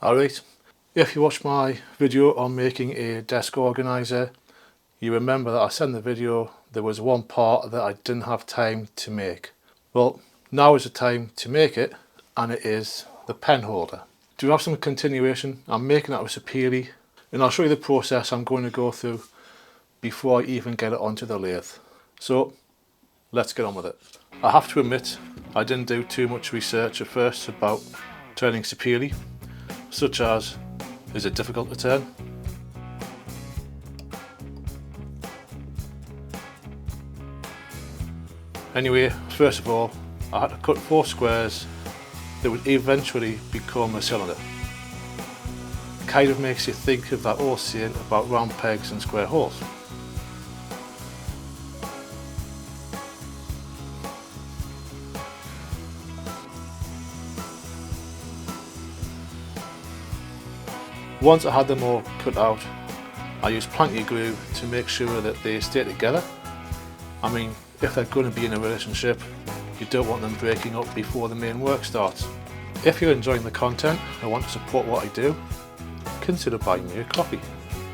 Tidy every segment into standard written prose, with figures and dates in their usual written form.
Alright, if you watched my video on making a desk organiser, you remember that I said in the video there was one part that I didn't have time to make. Well, now is the time to make it, and it is the pen holder. To have some continuation, I'm making that with sapele, and I'll show you the process I'm going to go through before I even get it onto the lathe. So let's get on with it. I have to admit, I didn't do too much research at first about turning sapele, such as, is it difficult to turn? Anyway, first of all, I had to cut 4 squares that would eventually become a cylinder. Kind of makes you think of that old saying about round pegs and square holes. Once I had them all cut out, I used plenty of glue to make sure that they stay together. I mean, if they're going to be in a relationship, you don't want them breaking up before the main work starts. If you're enjoying the content and want to support what I do, consider buying me a coffee.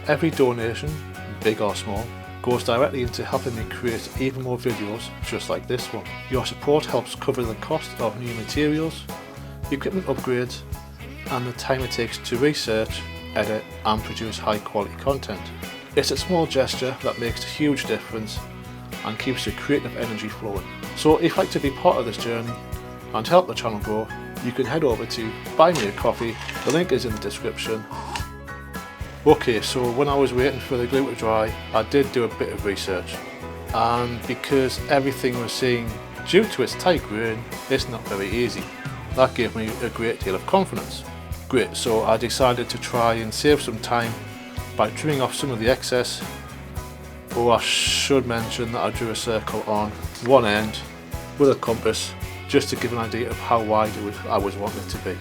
Every donation, big or small, goes directly into helping me create even more videos just like this one. Your support helps cover the cost of new materials, equipment upgrades, and the time it takes to research, edit and produce high quality content. It's a small gesture that makes a huge difference and keeps your creative energy flowing. So if you'd like to be part of this journey and help the channel grow, you can head over to Buy Me a Coffee, the link is in the description. Okay, so when I was waiting for the glue to dry, I did do a bit of research, and because everything was saying due to its tight grain, it's not very easy. That gave me a great deal of confidence. Great, so I decided to try and save some time by trimming off some of the excess. Oh, I should mention that I drew a circle on one end with a compass just to give an idea of how wide I was wanting it to be.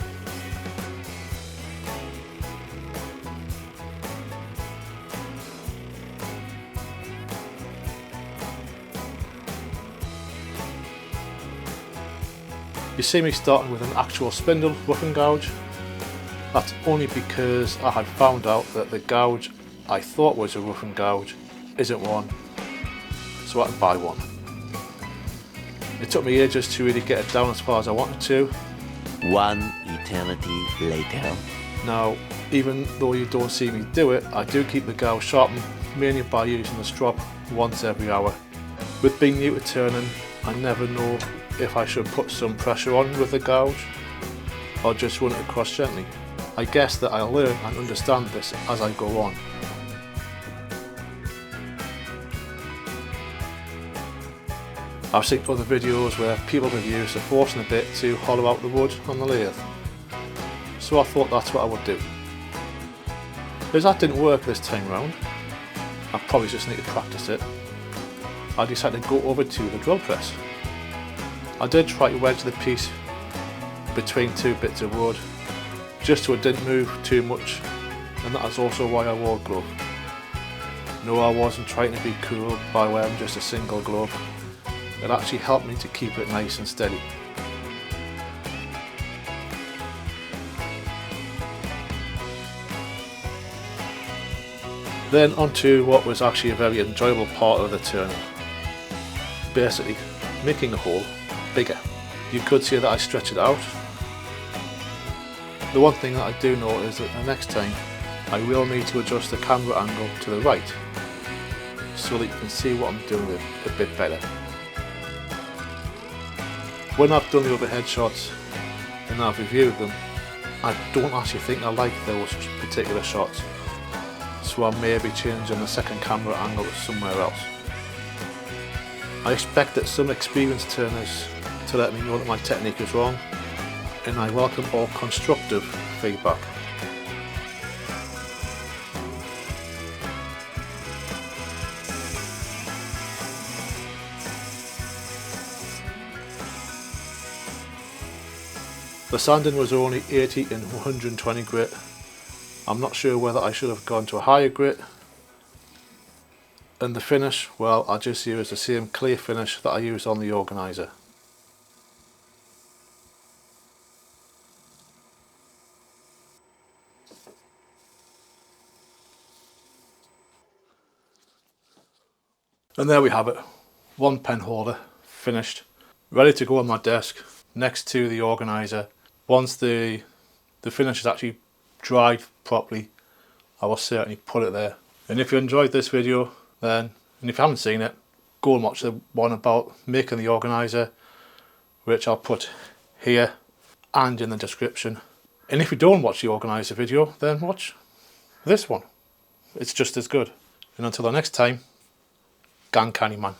You see me starting with an actual spindle rough and gouge. That's only because I had found out that the gouge I thought was a rough and gouge isn't one, so I had to buy one. It took me ages to really get it down as far as I wanted to. One eternity later. Now, even though you don't see me do it, I do keep the gouge sharpened, mainly by using the strop once every hour. With being new to turning, I never know if I should put some pressure on with the gouge or just run it across gently. I guess that I'll learn and understand this as I go on. I've seen other videos where people have used a forcing bit to hollow out the wood on the lathe, so I thought that's what I would do. As that didn't work this time round, I probably just need to practice it, I decided to go over to the drill press. I did try to wedge the piece between 2 bits of wood, just so it didn't move too much, and that is also why I wore a glove. No, I wasn't trying to be cool by wearing just a single glove. It actually helped me to keep it nice and steady. Then onto what was actually a very enjoyable part of the turning. Basically, making a hole bigger. You could say that I stretch it out. The one thing that I do know is that the next time I will need to adjust the camera angle to the right so that you can see what I'm doing a bit better. When I've done the overhead shots and I've reviewed them, I don't actually think I like those particular shots, so I may be changing the second camera angle to somewhere else. I expect that some experienced turners to let me know that my technique is wrong, and I welcome all constructive feedback. The sanding was only 80 and 120 grit. I'm not sure whether I should have gone to a higher grit. And the finish, well, I just used the same clear finish that I used on the organiser. And there we have it, one pen holder finished, ready to go on my desk next to the organiser. Once the finish is actually dried properly, I will certainly put it there. And if you enjoyed this video, then, and if you haven't seen it, go and watch the one about making the organiser, which I'll put here and in the description. And if you don't watch the organiser video, then watch this one. It's just as good. And until the next time, Gang Canny Man.